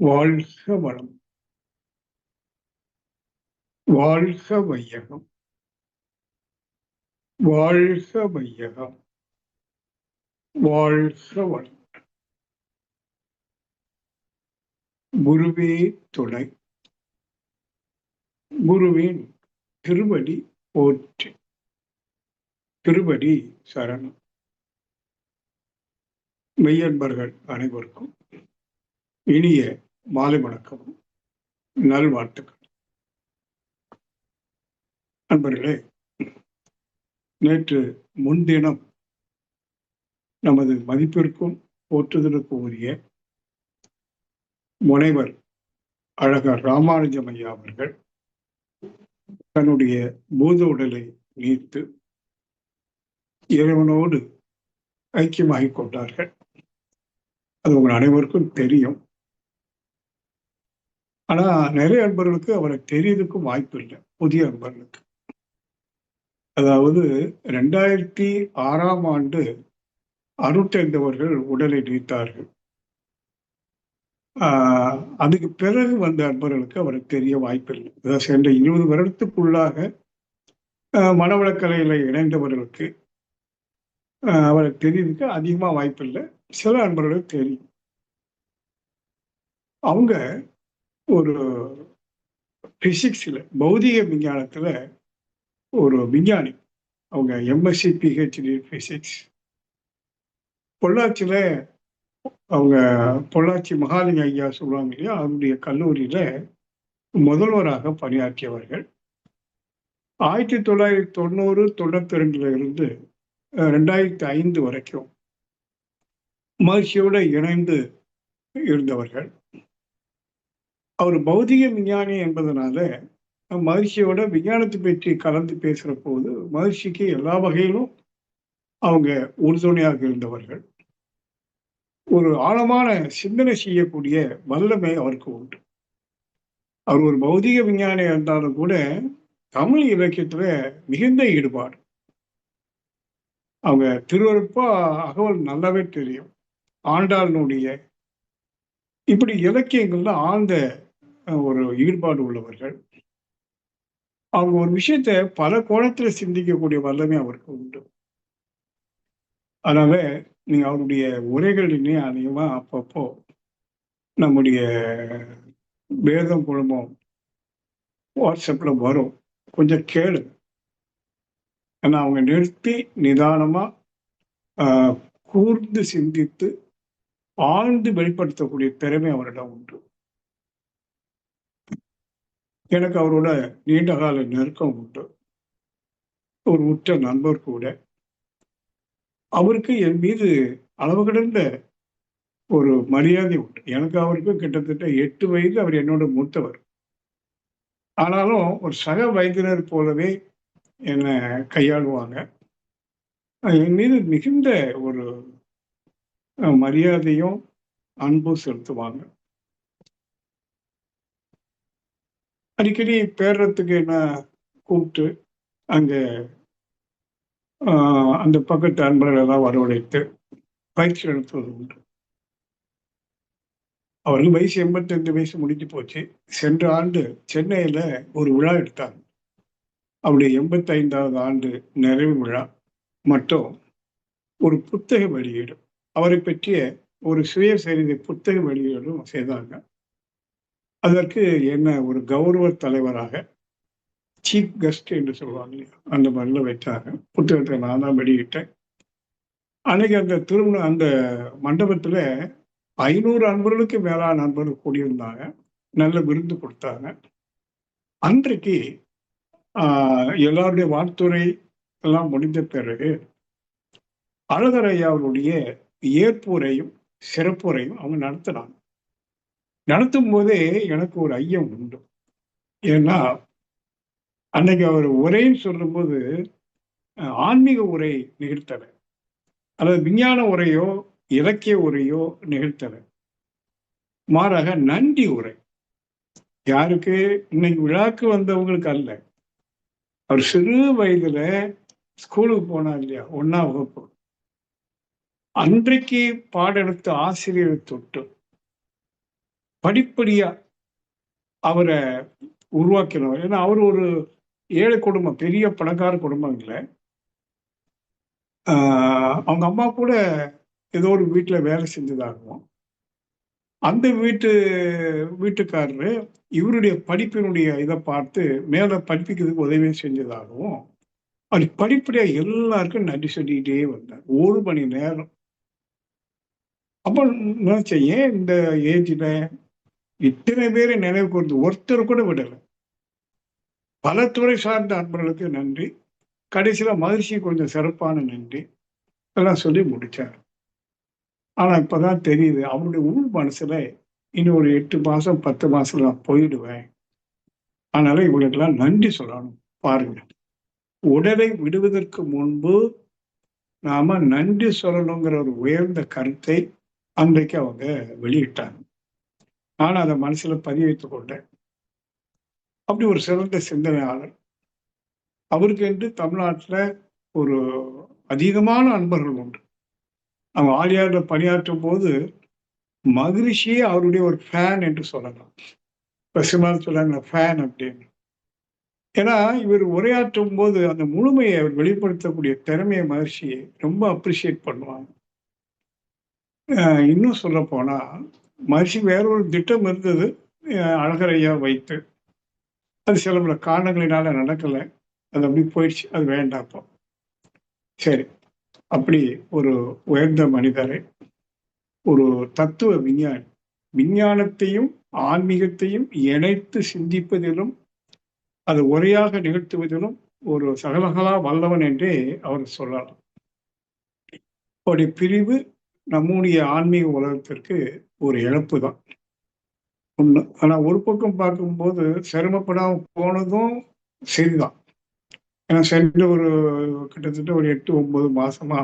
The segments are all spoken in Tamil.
வாழ்க வளம்! வாழ்க வையகம்! வாழ்க வையகம்! வாழ்க வளம்! குருவே துணை! குருவின் திருவடி போற்றி! திருவடி சரணம்! மெய்யன்பர்கள் அனைவருக்கும் இனிய மாலை வணக்கமும் நல்வாழ்த்துக்கள். நண்பர்களே, நேற்று முன்தினம் நமது மதிப்பிற்கும் போற்றுதலுக்கும் உரிய முனைவர் அழகர் ராமானுஜம் ஐயா அவர்கள் தன்னுடைய பூத உடலை நீத்து இறைவனோடு ஐக்கியமாகிக் கொண்டார்கள். அது உங்கள் அனைவருக்கும் தெரியும். ஆனா நிறைய அன்பர்களுக்கு அவரை தெரியறதுக்கும் வாய்ப்பு இல்லை. புதிய அன்பர்களுக்கு, அதாவது 2006 அருட்தந்தவர்கள் உடலை நீத்தார்கள். அதுக்கு பிறகு வந்த அன்பர்களுக்கு அவரை தெரிய வாய்ப்பில்லை. அதாவது சென்ற 20 வருடத்துக்குள்ளாக மனவளக்கலையில இணைந்தவர்களுக்கு அவரை தெரியறதுக்கு அதிகமா வாய்ப்பில்லை. சில அன்பர்களுக்கு தெரியும். அவங்க ஒரு பிசிக்ஸ்ல, பௌதிக விஞ்ஞானத்துல ஒரு விஞ்ஞானி. அவங்க எம்எஸ்சி பிஹெச்டி பிசிக்ஸ். பொள்ளாச்சியில அவங்க பொள்ளாச்சி மகாலிங்க ஐயா சொல்லுவாங்க இல்லையா, அவருடைய கல்லூரியில முதல்வராக பணியாற்றியவர்கள். 1990-92 இருந்து 2005 வரைக்கும் மகிழ்ச்சியோட இணைந்து இருந்தவர்கள். அவர் பௌதிக விஞ்ஞானி என்பதனால மகிழ்ச்சியோட விஞ்ஞானத்தை பற்றி கலந்து பேசுற போது மகிழ்ச்சிக்கு எல்லா வகையிலும் அவங்க உறுதுணையாக இருந்தவர்கள். ஒரு ஆழமான சிந்தனை செய்யக்கூடிய வல்லமை அவருக்கு உண்டு. அவர் ஒரு பௌதிக விஞ்ஞானி இருந்தாலும் கூட தமிழ் இலக்கியத்துல மிகுந்த ஈடுபாடு. அவங்க திருவருப்பா அகவல் நல்லாவே தெரியும். ஆண்டாளுடைய இப்படி இலக்கியங்கள்ல ஆழ்ந்த ஒரு ஈடுபாடு உள்ளவர்கள். அவங்க ஒரு விஷயத்த பல கோணத்துல சிந்திக்கக்கூடிய வல்லமை அவருக்கு உண்டு. அதனால நீங்க அவருடைய உரைகளிலே அதிகமா அப்பப்போ நம்முடைய வேதம் குழுமம் வாட்ஸ்அப்ல வரும், கொஞ்சம் கேளு. ஆனா அவங்க நிறுத்தி நிதானமா கூர்ந்து சிந்தித்து ஆழ்ந்து வெளிப்படுத்தக்கூடிய திறமை அவரிடம் உண்டு. எனக்கு அவரோட நீண்ட கால நெருக்கம் உண்டு. ஒரு உற்ற நண்பர் கூட. அவருக்கு என் மீது அளவு கடந்த ஒரு மரியாதை உண்டு. எனக்கு அவருக்கும் கிட்டத்தட்ட 8 வயது அவர் என்னோட மூத்தவர். ஆனாலும் ஒரு சக வயதினர் போலவே என்னை கையாளுவாங்க. என் மீது மிகுந்த ஒரு மரியாதையும் அன்பும் செலுத்துவாங்க. அடிக்கடி பேர்றதுக்கு என்ன கூப்பிட்டு அங்க அந்த பக்கத்து அன்பர்கள் எல்லாம் வரவழைத்து பயிற்சி நடத்துவது உண்டு. அவருக்கு வயசு 85 வயசு முடிஞ்சு போச்சு. சென்ற ஆண்டு சென்னையில ஒரு விழா எடுத்தாங்க. அவருடைய 85வது ஆண்டு நிறைவு விழா மட்டும் ஒரு புத்தக வெளியீடு, அவரை பற்றிய ஒரு சுயசரிதை புத்தக வெளியீடும் செய்தாங்க. அதற்கு என்ன ஒரு கௌரவ தலைவராக, சீஃப் கெஸ்ட் என்று சொல்லுவாங்க, அந்த மாதிரில வச்சாங்க. புத்தகத்தை நான் தான் வெளியிட்டேன். அன்னைக்கு அந்த மண்டபத்துல 500 அன்பர்களுக்கு மேலான நண்பர்கள் கூடியிருந்தாங்க. நல்ல விருந்து கொடுத்தாங்க. அன்றைக்கு எல்லாருடைய வாழ்த்துறை எல்லாம் முடிந்த பிறகு அழகர் ஐயா அவருடைய ஏற்புரையும் சிறப்புரையும் அவங்க நடத்தினாங்க. நடத்தும் போதே எனக்கு ஒரு ஐயம் உண்டு. ஏன்னா அன்னைக்கு அவர் உரைன்னு சொல்லும்போது ஆன்மீக உரை நிகழ்த்தல, அல்லது விஞ்ஞான உரையோ இலக்கிய உரையோ நிகழ்த்தல. மாறாக நன்றி உரை. யாருக்கு? இன்னைக்கு விழாக்கு வந்தவங்களுக்கு அல்ல. அவர் சிறு வயதுல ஸ்கூலுக்கு போனார் இல்லையா, 1ஆம் வகுப்பு. அன்றைக்கு பாடம் எடுத்த ஆசிரியரை தொட்டு படிப்படியா அவரை உருவாக்கினவர். ஏன்னா அவர் ஒரு ஏழை குடும்பம், பெரிய பணக்கார குடும்பம் இல்லை. அவங்க அம்மா கூட ஏதோ ஒரு வீட்டுல வேலை செஞ்சதாகவும், அந்த வீட்டுக்காரரு இவருடைய படிப்பினுடைய இதை பார்த்து மேல படிப்புக்கிறதுக்கு உதவி செஞ்சதாகவும், அது படிப்படியா எல்லாருக்கும் நன்றி சொல்லிக்கிட்டே வந்தார். 1 மணி நேரம். அப்ப நினைச்சேன், ஏன் இந்த ஏஜ்ல இத்தனை பேரை நினைவு கூர்ந்து ஒருத்தர் கூட விடல. பல துறை சார்ந்த அன்பர்களுக்கு நன்றி. கடைசியில மகிழ்ச்சி கொஞ்சம் சிறப்பான நன்றி எல்லாம் சொல்லி முடிச்சார். ஆனா இப்பதான் தெரியுது, அவருடைய உள் மனசுல இன்னும் ஒரு 8 மாசம் 10 மாசத்துல நான் போயிடுவேன். அதனால இவங்களுக்கெல்லாம் நன்றி சொல்லணும். பாருங்க, உடலை விடுவதற்கு முன்பு நாம நன்றி சொல்லணுங்கிற ஒரு உயர்ந்த கருத்தை அன்றைக்கு அவங்க வெளியிட்டாங்க. நானும் அதை மனசுல பதிய வைத்துக் கொண்டேன். அப்படி ஒரு சிறந்த சிந்தனையாளர். அவருக்கு என்று தமிழ்நாட்டுல ஒரு அதிகமான அன்பர்கள் உண்டு. அவங்க ஆலியார்ல பணியாற்றும் போது மகிழ்ச்சியே அவருடைய ஒரு ஃபேன் என்று சொல்லலாம். இப்ப சினிமாவில் சொல்றாங்க ஃபேன் அப்படின்னு. ஏன்னா இவர் உரையாற்றும் போது அந்த முழுமையை அவர் வெளிப்படுத்தக்கூடிய திறமையை மகிழ்ச்சியை ரொம்ப அப்ரிஷியேட் பண்ணுவாங்க. இன்னும் சொல்ல போனா மகிழ்ச்சி வேற ஒரு திட்டம் இருந்தது, அழகரையா வைத்து. அது சில பல காரணங்களினால நடக்கல. அது அப்படி போயிடுச்சு. அது வேண்டாம் இப்போ. சரி, அப்படி ஒரு உயர்ந்த மனிதரை, ஒரு தத்துவ விஞ்ஞானி, விஞ்ஞானத்தையும் ஆன்மீகத்தையும் இணைத்து சிந்திப்பதிலும் அது உரையாக நிகழ்த்துவதிலும் ஒரு சகலகலா வல்லவன் என்றே அவர் சொல்லலாம். அவருடைய பிரிவு நம்முடைய ஆன்மீக உலகத்திற்கு ஒரு இழப்பு தான் ஒண்ணு. ஆனா ஒரு பக்கம் பார்க்கும்போது சிரமப்படாம போனதும் சரிதான். ஏன்னா சென்ற ஒரு கிட்டத்தட்ட ஒரு 8, 9 மாசமா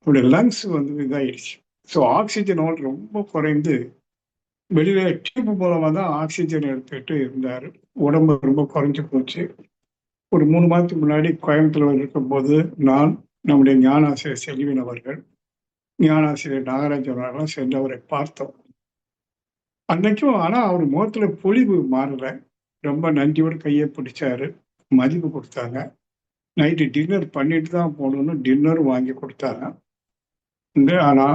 அவருடைய லங்ஸ் வந்து இதாயிடுச்சு. ஸோ ஆக்சிஜன் ரொம்ப குறைந்து வெளியில டியூப் மூலமா தான் ஆக்சிஜன் எடுத்துக்கிட்டு இருந்தாரு. உடம்பு ரொம்ப குறைஞ்சு போச்சு. ஒரு 3 மாதத்துக்கு முன்னாடி கோயம்புத்தூர்ல இருக்கும்போது நான், நம்முடைய ஞானாசிரியர் செல்வின் அவர்கள், ஞானாசிரியர் நாகராஜ் அவர்களெல்லாம் சென்று அவரை பார்த்தோம். அன்னைக்கும் ஆனா அவர் முகத்துல பொலிவு மாறல. ரொம்ப நன்றியோடு கையை பிடிச்சாரு, மதிப்பு கொடுத்தாங்க. நைட்டு டின்னர் பண்ணிட்டு தான் போகணும்னு டின்னரும் வாங்கி கொடுத்தாங்க. ஆனா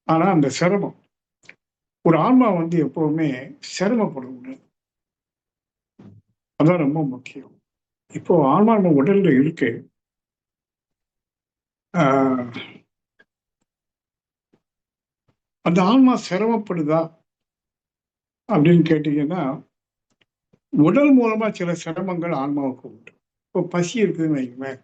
ஆனா அந்த சிரமம், ஒரு ஆன்மா வந்து எப்பவுமே சிரமப்படும். அதான் ரொம்ப முக்கியம். இப்போ ஆன்மா நம்ம உடல்ல இருக்கு. அந்த ஆன்மா சிரமப்படுதா அப்படின்னு கேட்டீங்கன்னா, உடல் மூலமா சில சிரமங்கள் ஆன்மாவுக்கு உண்டு. இப்போ பசி இருக்குதுன்னு வைங்களேன்,